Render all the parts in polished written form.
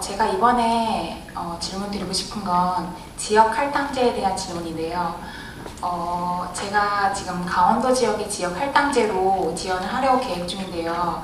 제가 이번에 질문 드리고 싶은 건 지역 할당제에 대한 질문인데요. 제가 지금 강원도 지역의 지역 할당제로 지원을 하려고 계획 중인데요.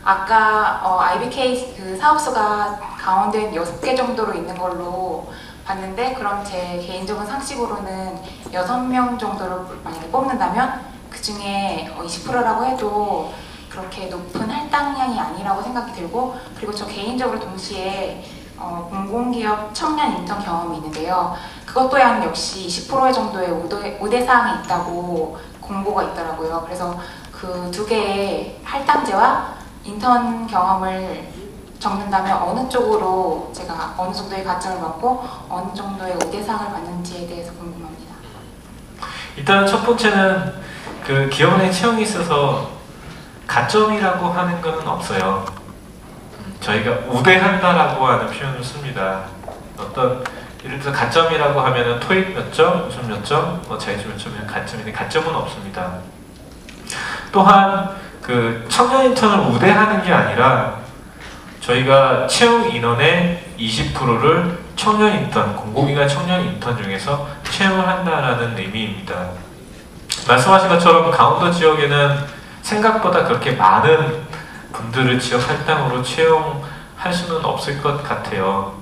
아까 IBK 그 사업소가 강원도에 6개 정도로 있는 걸로 봤는데, 그럼 제 개인적인 상식으로는 6명 정도를 만약에 뽑는다면 그 중에 20%라고 해도 그렇게 높은 할당량이 아니라고 생각이 들고, 그리고 저 개인적으로 동시에 공공기업 청년 인턴 경험이 있는데요. 그것 또한 역시 20% 정도의 우대사항이 있다고 공고가 있더라고요. 그래서 그 두 개의 할당제와 인턴 경험을 적는다면 어느 쪽으로 제가 어느 정도의 가점을 받고 어느 정도의 우대사항을 받는지에 대해서 궁금합니다. 일단 첫 번째는 그 기업은행 채용에 있어서 가점이라고 하는 것은 없어요. 저희가 우대한다라고 하는 표현을 씁니다. 어떤 예를 들어 가점이라고 하면은 토익 몇 점, 무슨 몇 점, 자기주 몇 점이면 가점인데 가점은 없습니다. 또한 그 청년 인턴을 우대하는 게 아니라 저희가 채용 인원의 20%를 청년 인턴, 공공기관 청년 인턴 중에서 채용을 한다라는 의미입니다. 말씀하신 것처럼 강원도 지역에는 생각보다 그렇게 많은 분들을 지역 할당으로 채용할 수는 없을 것 같아요.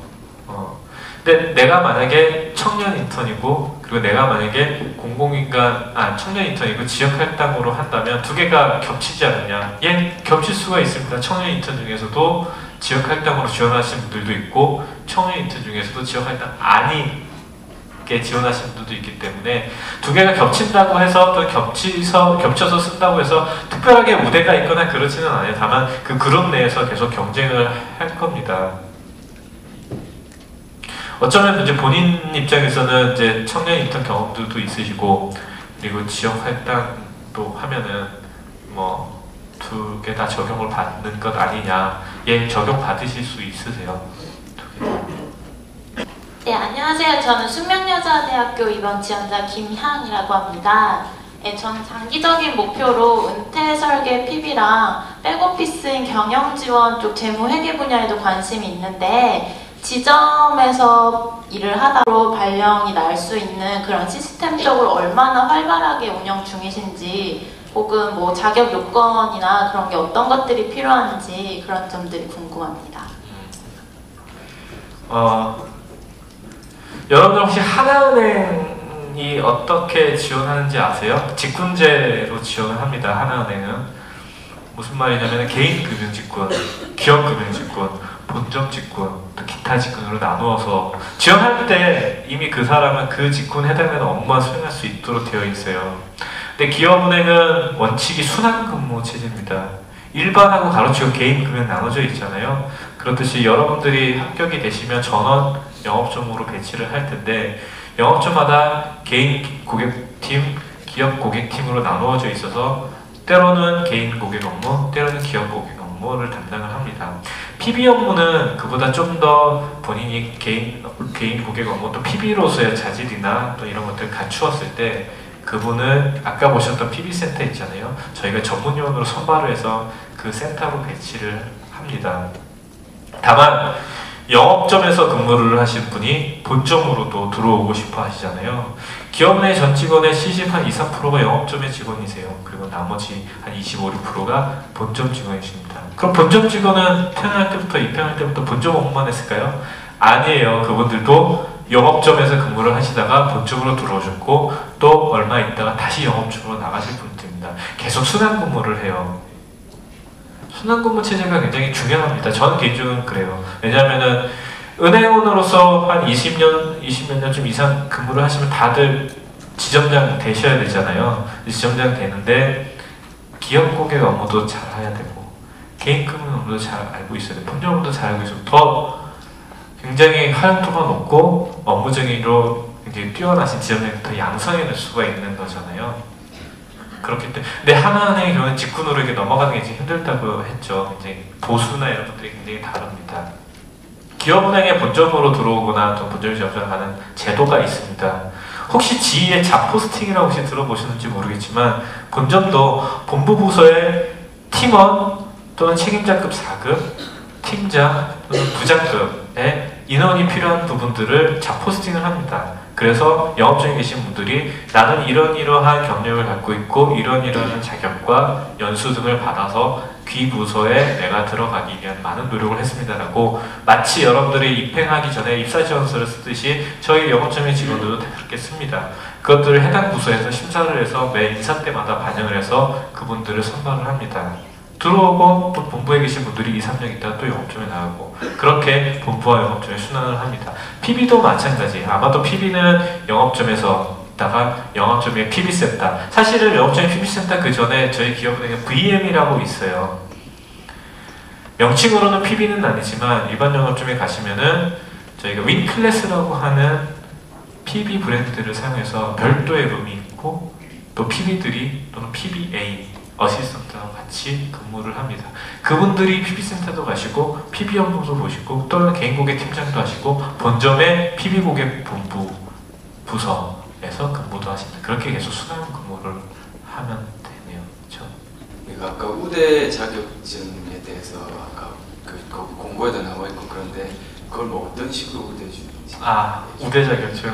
근데 내가 만약에 청년 인턴이고, 그리고 내가 만약에 청년 인턴이고 지역 할당으로 한다면 두 개가 겹치지 않느냐? 예, 겹칠 수가 있습니다. 청년 인턴 중에서도 지역 할당으로 지원하신 분들도 있고, 청년 인턴 중에서도 지역 할당 아니게 지원하신 분들도 있기 때문에 두 개가 겹친다고 해서 또 겹쳐서 쓴다고 해서 특별하게 우대가 있거나 그렇지는 않아요. 다만 그 그룹 내에서 계속 경쟁을 할 겁니다. 어쩌면 이제 본인 입장에서는 이제 청년 인턴 경험들도 있으시고, 그리고 지역 할당도 하면은 뭐 두 개 다 적용을 받는 것 아니냐. 예, 적용 받으실 수 있으세요. 네, 안녕하세요. 저는 숙명여자대학교 이번 지원자 김향이라고 합니다. 네, 저는 장기적인 목표로 은퇴 설계 PB랑 백오피스인 경영지원 쪽 재무회계 분야에도 관심이 있는데, 지점에서 일을 하다로 발령이 날 수 있는 그런 시스템적으로 얼마나 활발하게 운영 중이신지, 혹은 뭐 자격 요건이나 그런 게 어떤 것들이 필요한지 그런 점들이 궁금합니다. 여러분들 혹시 하나은행이 어떻게 지원하는지 아세요? 직군제로 지원을 합니다. 하나은행은 무슨 말이냐면 개인금융직군, 기업금융직군, 본점직군, 또 기타 직군으로 나누어서 지원할 때 이미 그 사람은 그 직군에 해당되는 업무만 수행할 수 있도록 되어 있어요. 근데 기업은행은 원칙이 순환근무 체제입니다. 일반하고 가로치고 개인금융 나눠져 있잖아요. 그렇듯이 여러분들이 합격이 되시면 전원 영업점으로 배치를 할 텐데, 영업점마다 개인 고객팀, 기업 고객팀으로 나누어져 있어서 때로는 개인 고객 업무, 때로는 기업 고객 업무를 담당을 합니다. PB 업무는 그보다 좀 더 본인이 개인 고객 업무, 또 PB로서의 자질이나 또 이런 것들을 갖추었을 때 그분을 아까 보셨던 PB센터 있잖아요. 저희가 전문요원으로 선발을 해서 그 센터로 배치를 합니다. 다만 영업점에서 근무를 하신 분이 본점으로도 들어오고 싶어 하시잖아요. 기업내 전 직원의 70, 한 2, 3%가 영업점의 직원이세요. 그리고 나머지 한 25, 6%가 본점 직원이십니다. 그럼 본점 직원은 태어날 때부터, 입행할 때부터 본점 업무만 했을까요? 아니에요. 그분들도 영업점에서 근무를 하시다가 본점으로 들어오셨고, 또 얼마 있다가 다시 영업점으로 나가실 분들입니다. 계속 순환 근무를 해요. 순환근무 체제가 굉장히 중요합니다. 저는 개인적으로 그래요. 왜냐하면은 은행원으로서 한 20몇 년쯤 이상 근무를 하시면 다들 지점장 되셔야 되잖아요. 지점장 되는데 기업 고객 업무도 잘 해야 되고, 개인 금융 업무도 잘 알고 있어야 되고, 본점 업무도 잘 알고 있으면 더 굉장히 활용도가 높고 업무적으로 굉장히 뛰어나신 지점장이 더 양성해낼 수가 있는 거잖아요. 그렇기 때문에, 근데 하나은행의 경우는 직군으로 이렇게 넘어가는 게 이제 힘들다고 했죠. 굉장히 보수나 이런 것들이 굉장히 다릅니다. 기업은행에 본점으로 들어오거나 또 본점 지점으로 가는 제도가 있습니다. 혹시 지2의 잡포스팅이라고 혹시 들어보셨는지 모르겠지만, 본점도 본부 부서의 팀원 또는 책임자급 4급, 팀장 또는 부장급의 인원이 필요한 부분들을 자포스팅을 합니다. 그래서 영업 중에 계신 분들이 나는 이러한 경력을 갖고 있고 이러한 자격과 연수 등을 받아서 귀 부서에 내가 들어가기 위한 많은 노력을 했습니다라고, 마치 여러분들이 입행하기 전에 입사 지원서를 쓰듯이 저희 영업점의 직원들도 다 그렇게 씁니다. 그것들을 해당 부서에서 심사를 해서 매 인사 때마다 반영을 해서 그분들을 선발을 합니다. 들어오고 또 본부에 계신 분들이 2, 3년 있다가 또 영업점에 나가고, 그렇게 본부와 영업점에 순환을 합니다. PB도 마찬가지. 아마도 PB는 영업점에서 있다가 영업점의 PB센터, 사실은 영업점의 PB센터 그 전에 저희 기업은행에 VM이라고 있어요. 명칭으로는 PB는 아니지만 일반 영업점에 가시면은 저희가 윈클래스라고 하는 PB 브랜드를 사용해서 별도의 룸이 있고, 또 PB들이 또는 PBA 어시스턴트와 같이 근무를 합니다. 그분들이 PB센터도 가시고 PB 업무도 보시고 또는 개인 고객 팀장도 하시고 본점의 PB 고객 본부 부서에서 근무도 하십니다. 그렇게 계속 순환 근무를 하면 되네요. 그렇죠? 그러니까 아까 우대 자격증에 대해서 아까 거기 공고에도 나와 있고 그런데 그걸 뭐 어떤 식으로 우대 주는지. 우대 자격증.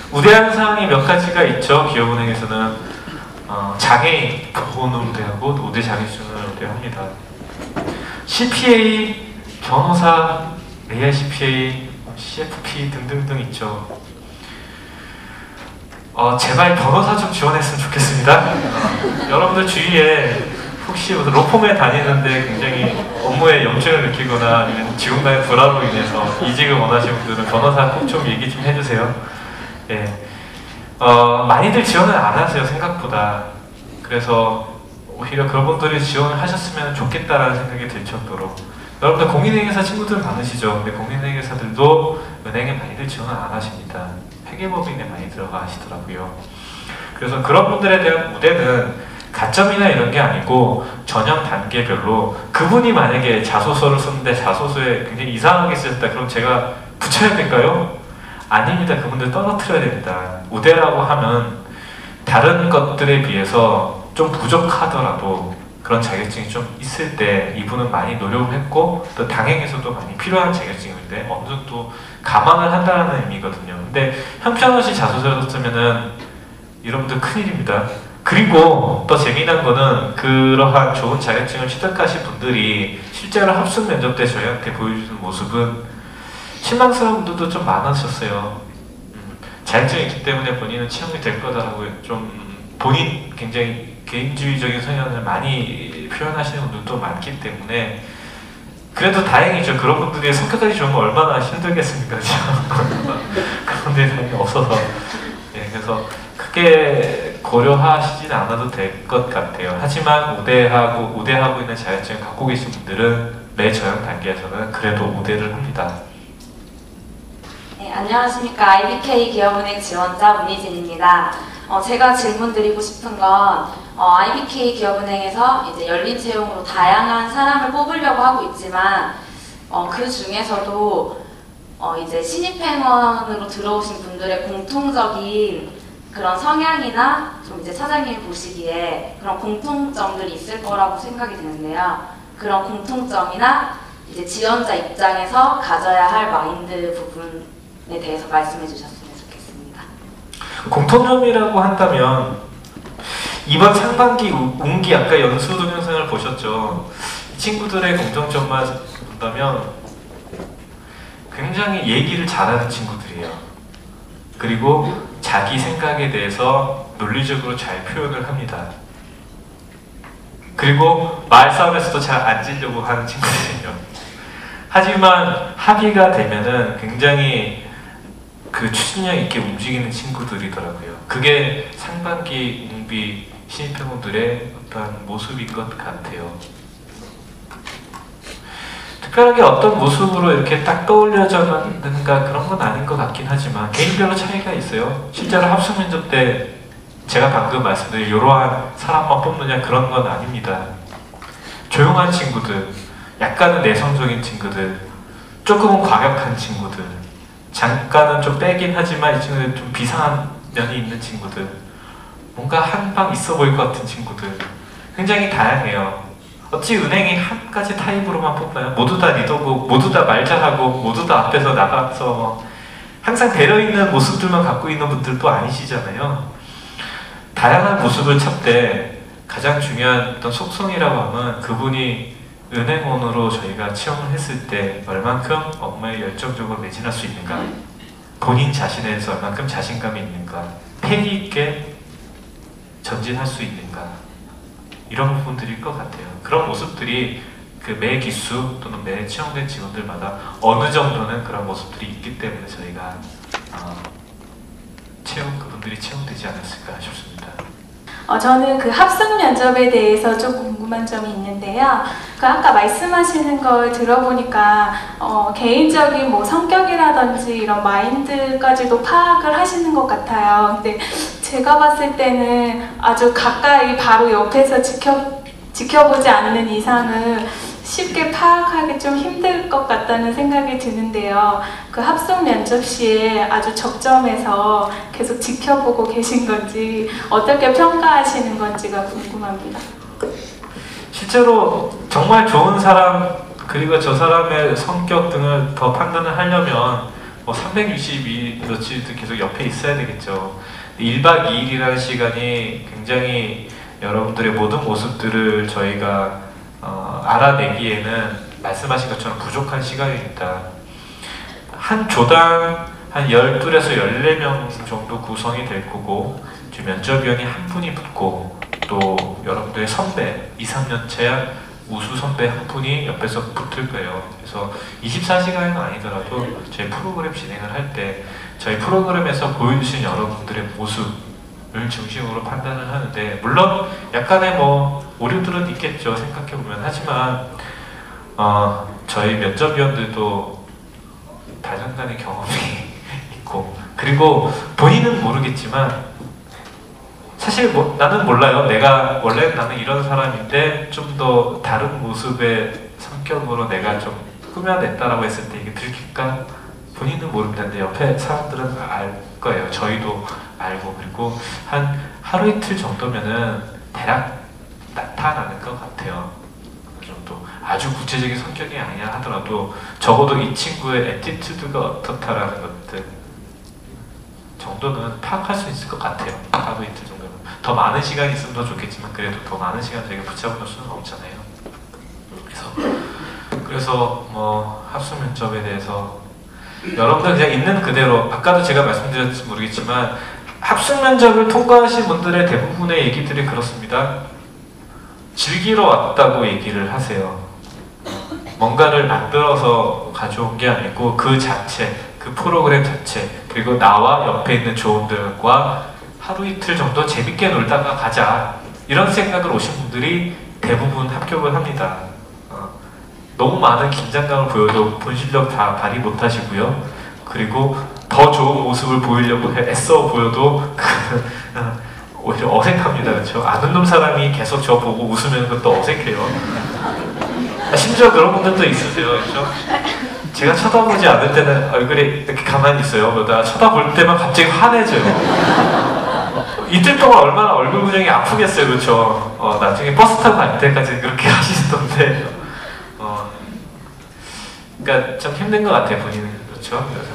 우대하는 사항이 몇 가지가 있죠. 기업은행에서는 장애인 보호는 우대하고 우대 자격증을 우대합니다. CPA, 변호사, AICPA, CFP 등등등 있죠. 제발 변호사 좀 지원했으면 좋겠습니다. 여러분들 주위에 혹시 무슨 로펌에 다니는데 굉장히 업무에 염증을 느끼거나 아니면 직원과의 불화로 인해서 이직을 원하시는 분들은 변호사 꼭 좀 얘기 좀 해주세요. 예. 많이들 지원을 안 하세요, 생각보다. 그래서 오히려 그런 분들이 지원을 하셨으면 좋겠다라는 생각이 들 정도로. 여러분들 공인회계사 친구들 많으시죠? 근데 공인회계사들도 은행에 많이들 지원을 안 하십니다. 회계법인에 많이 들어가 하시더라고요. 그래서 그런 분들에 대한 우대는 가점이나 이런 게 아니고 전형 단계별로, 그분이 만약에 자소서를 썼는데 자소서에 굉장히 이상하게 쓰셨다, 그럼 제가 붙여야 될까요? 아닙니다. 그분들 떨어뜨려야 됩니다. 우대라고 하면 다른 것들에 비해서 좀 부족하더라도 그런 자격증이 좀 있을 때 이분은 많이 노력을 했고 또 당행에서도 많이 필요한 자격증인데 어느 정도 감안을 한다는 의미거든요. 근데 형편없이 자소서를 썼으면은 여러분들 큰일입니다. 그리고 더 재미난 거는 그러한 좋은 자격증을 취득하신 분들이 실제로 합숙 면접 때 저희한테 보여주는 모습은 실망스러운 분들도 좀 많으셨어요. 자격증이 있기 때문에 본인은 채용이 될 거다라고 좀 본인 굉장히 개인주의적인 성향을 많이 표현하시는 분들도 많기 때문에 그래도 다행이죠. 그런 분들이 성격까지 좋으면 얼마나 힘들겠습니까? 그런 분들이 다행히 없어서. 예, 그래서 크게 고려하시진 않아도 될 것 같아요. 하지만 우대하고 있는 자격증을 갖고 계신 분들은 매 저형 단계에서는 그래도 우대를 합니다. 네, 안녕하십니까. IBK 기업은행 지원자 문희진입니다. 제가 질문드리고 싶은 건 IBK 기업은행에서 이제 열린 채용으로 다양한 사람을 뽑으려고 하고 있지만 그 중에서도 이제 신입행원으로 들어오신 분들의 공통적인 그런 성향이나 좀 이제 사장님이 보시기에 그런 공통점들이 있을 거라고 생각이 드는데요. 그런 공통점이나 이제 지원자 입장에서 가져야 할 마인드 부분에 대해서 말씀해 주셨으면 좋겠습니다. 공통점이라고 한다면 이번 상반기 운기 아까 연수 동영상을 보셨죠? 이 친구들의 공통점만 본다면 굉장히 얘기를 잘하는 친구들이에요. 그리고 자기 생각에 대해서 논리적으로 잘 표현을 합니다. 그리고 말싸움에서도 잘 안 지려고 하는 친구들이에요. 하지만 합의가 되면은 굉장히 그 추진력 있게 움직이는 친구들이더라고요. 그게 상반기 운비 신입회원들의 어떤 모습인 것 같아요. 특별하게 어떤 모습으로 이렇게 딱 떠올려졌는가 그런 건 아닌 것 같긴 하지만 개인별로 차이가 있어요. 실제로 합숙 면접 때 제가 방금 말씀드린 이러한 사람만 뽑느냐 그런 건 아닙니다. 조용한 친구들, 약간은 내성적인 친구들, 조금은 과격한 친구들, 잠깐은 좀 빼긴 하지만 이 친구들 좀 비상한 면이 있는 친구들, 뭔가 한 방 있어 보일 것 같은 친구들, 굉장히 다양해요. 어찌 은행이 한 가지 타입으로만 뽑나요? 모두 다 리더고 모두 다 말 잘하고 모두 다 앞에서 나가서 항상 배려있는 모습들만 갖고 있는 분들도 아니시잖아요. 다양한 모습을 찾되 가장 중요한 어떤 속성이라고 하면 그분이 은행원으로 저희가 채용을 했을 때 얼만큼 업무에 열정적으로 매진할 수 있는가, 본인 자신에 대해서 얼만큼 자신감이 있는가, 패기 있게 전진할 수 있는가, 이런 부분들일 것 같아요. 그런 모습들이 그 매 기수 또는 매 채용된 직원들마다 어느 정도는 그런 모습들이 있기 때문에 저희가 그분들이 채용되지 않았을까 싶습니다. 저는 그 합숙 면접에 대해서 좀 궁금한 점이 있는데요. 그 아까 말씀하시는 걸 들어보니까 개인적인 뭐 성격이라든지 이런 마인드까지도 파악을 하시는 것 같아요. 근데 제가 봤을 때는 아주 가까이 바로 옆에서 지켜보지 않는 이상은 쉽게 파악하기 좀 힘들 것 같다는 생각이 드는데요. 그 합숙 면접 시에 아주 적점에서 계속 지켜보고 계신 건지 어떻게 평가하시는 건지가 궁금합니다. 실제로 정말 좋은 사람 그리고 저 사람의 성격 등을 더 판단을 하려면 뭐 362 며칠도 계속 옆에 있어야 되겠죠. 1박 2일이라는 시간이 굉장히 여러분들의 모든 모습들을 저희가 알아내기에는 말씀하신 것처럼 부족한 시간입니다. 한 조당 한 12에서 14명 정도 구성이 될 거고 면접위원이 한 분이 붙고 또 여러분들의 선배 2, 3년차 우수 선배 한 분이 옆에서 붙을 거예요. 그래서 24시간은 아니더라도 저희 프로그램 진행을 할 때 저희 프로그램에서 보여주신 여러분들의 모습을 중심으로 판단을 하는데 물론 약간의 뭐 오류들은 있겠죠. 생각해보면. 하지만 저희 면접위원들도 다년간의 경험이 있고 그리고 본인은 모르겠지만 사실 뭐, 나는 몰라요. 내가 원래 나는 이런 사람인데 좀 더 다른 모습의 성격으로 내가 좀 꾸며냈다라고 했을 때 이게 들킬까? 본인은 모릅니다. 근데 옆에 사람들은 알 거예요. 저희도 알고 그리고 한 하루 이틀 정도면은 대략 나타나는 것 같아요. 그 정도. 아주 구체적인 성격이 아니라 하더라도 적어도 이 친구의 애티튜드가 어떻다라는 것들 정도는 파악할 수 있을 것 같아요. 하루 이틀 정도는. 더 많은 시간이 있으면 더 좋겠지만 그래도 더 많은 시간 저희가 붙잡을 수는 없잖아요. 그래서 뭐 합숙 면접에 대해서 여러분들 그냥 있는 그대로 아까도 제가 말씀드렸을지 모르겠지만 합숙 면접을 통과하신 분들의 대부분의 얘기들이 그렇습니다. 즐기러 왔다고 얘기를 하세요. 뭔가를 만들어서 가져온 게 아니고 그 자체, 그 프로그램 자체 그리고 나와 옆에 있는 조원들과 하루 이틀 정도 재밌게 놀다가 가자 이런 생각으로 오신 분들이 대부분 합격을 합니다. 너무 많은 긴장감을 보여도 본실력 다 발휘 못하시고요. 그리고 더 좋은 모습을 보이려고 애써 보여도 오히려 어색합니다. 그렇죠? 아는 놈 사람이 계속 저 보고 웃으면 그것도 어색해요. 심지어 그런 분들도 있으세요. 그렇죠? 제가 쳐다보지 않을 때는 얼굴이 이렇게 가만히 있어요. 그러다가 쳐다볼 때만 갑자기 환해져요. 이틀 동안 얼마나 얼굴 근육이 아프겠어요. 그렇죠? 나중에 버스 타고 갈 때까지 그렇게 하시던데 그러니까 좀 힘든 것 같아요. 본인은. 그렇죠? 그래서